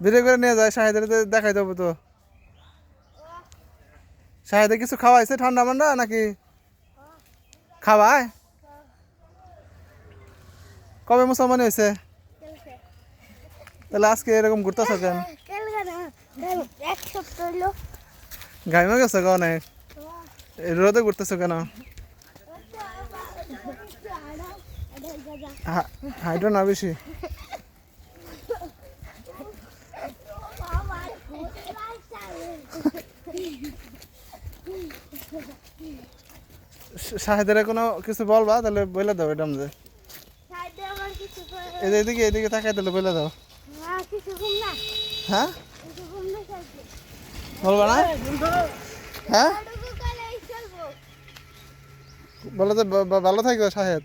ধীরে করে নিয়ে যায় শাহেদের দেখাই দেবো তো। শাহেদে কিছু খাওয়াইছে ঠান্ডা মান্ডা নাকি খাওয়ায়? কবে মুসলমান হয়েছে? তাহলে আজকে এরকম ঘুরতেছ কেন? ঘাইমা গেছে অনেক, রোদে ঘুরতেছ কেন? হাইটো না বেশি। শাহেদের কোনো কিছু বলবা তাহলে বলে দাও এটা আমাদের। এদিকে এদিকে তাকাই তাহলে বলে দাও। হ্যাঁ বলবা না? হ্যাঁ বলো তো ভালো থাকবে শাহেদ।